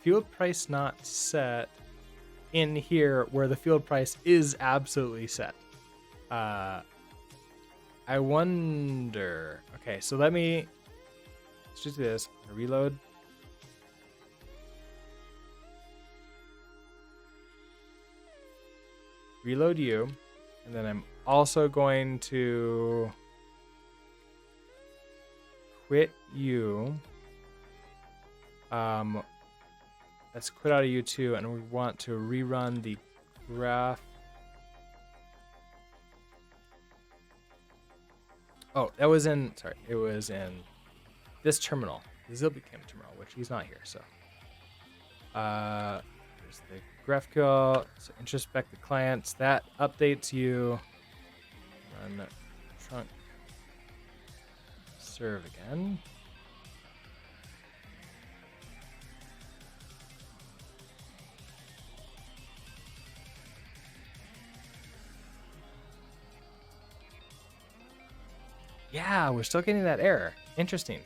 S1: Field price not set in here where the field price is absolutely set. I wonder. Okay, so let's just do this. Reload. Reload Yew, and then I'm also going to quit Yew. Let's quit out of Yew too, and we want to rerun the graph. Oh, that was in, sorry, it was in this terminal, the Zilbicam terminal, which he's not here, so. There's the GraphQL, so introspect the clients, that updates you. Run trunk serve again. Yeah, we're still getting that error. Interesting.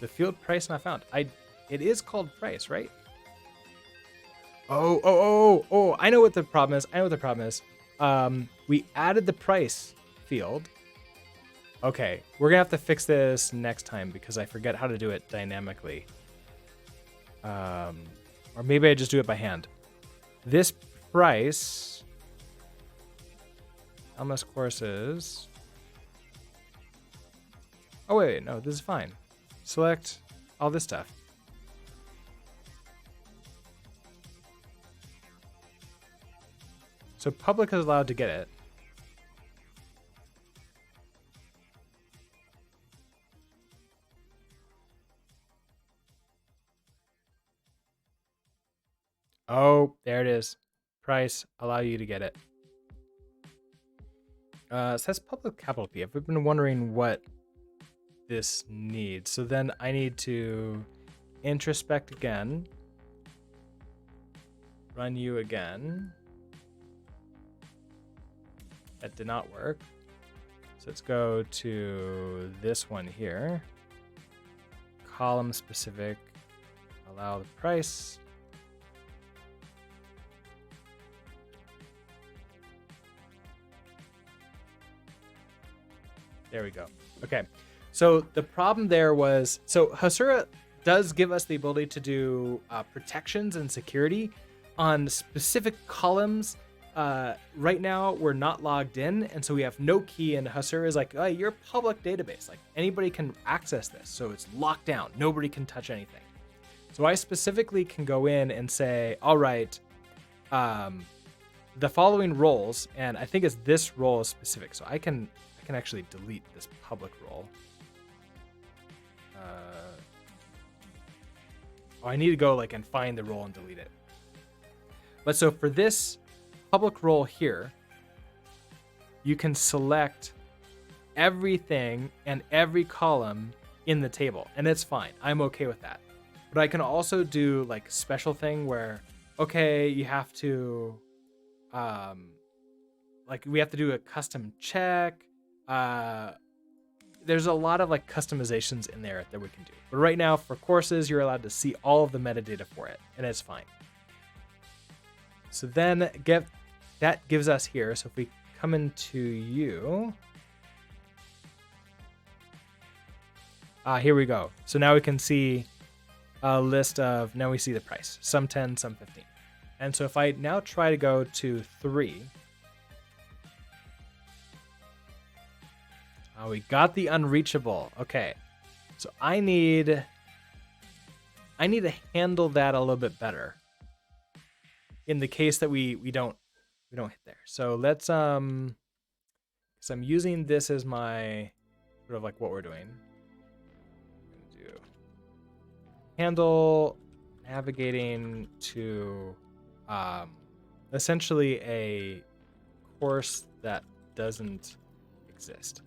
S1: The field price not found. It is called price, right? Oh, I know what the problem is. We added the price field. Okay, we're gonna have to fix this next time because I forget how to do it dynamically. Or maybe I just do it by hand. This price, LMS courses. Oh wait, no, this is fine. Select all this stuff. So public is allowed to get it. Oh, there it is. Price, allow you to get it. It says public capital P. I've been wondering what this needs. So then I need to introspect again. Run Yew again. That did not work. So let's go to this one here. Column specific. Allow the price. There we go. Okay. So the problem there was, so Hasura does give us the ability to do protections and security on specific columns. Right now we're not logged in, and so we have no key, and Hasura is like, oh, you're a public database. Like anybody can access this. So it's locked down. Nobody can touch anything. So I specifically can go in and say, all right, the following roles, and I think it's this role specific. So I can actually delete this public role. I need to go like and find the role and delete it. But so for this public role here, you can select everything and every column in the table, and it's fine. I'm okay with that. But I can also do like special thing where, okay, you have to, like we have to do a custom check. There's a lot of like customizations in there that we can do. But right now for courses, you're allowed to see all of the metadata for it, and it's fine. So then that gives us here. So if we come into Yew, here we go. So now we can see a list of, now we see the price, some 10, some 15. And so if I now try to go to 3, we got the unreachable. Okay, so I need to handle that a little bit better in the case that we don't hit there. So let's so I'm using this as my sort of like what we're doing. Do handle navigating to essentially a course that doesn't exist.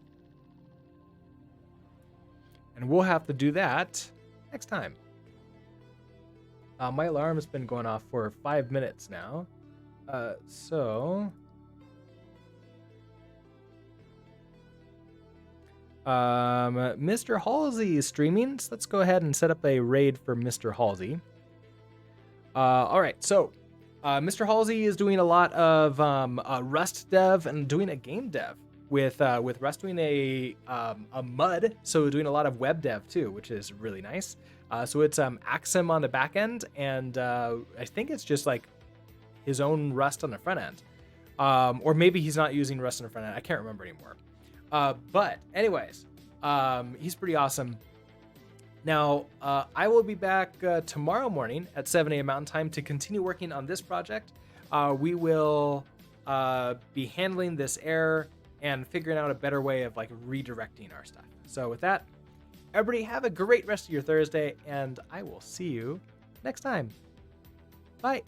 S1: And we'll have to do that next time. My alarm has been going off for 5 minutes now. So Mr. Halsey is streaming. So let's go ahead and set up a raid for Mr. Halsey. All right, so Mr. Halsey is doing a lot of Rust dev and doing a game dev with Rust, doing a mud, so doing a lot of web dev too, which is really nice. So it's Axum on the back end, and I think it's just like his own Rust on the front end, or maybe he's not using Rust on the front end. I can't remember anymore. But anyways, he's pretty awesome. Now, I will be back tomorrow morning at 7 a.m. Mountain Time to continue working on this project. We will be handling this error and figuring out a better way of like redirecting our stuff. So with that, everybody have a great rest of your Thursday, and I will see you next time. Bye.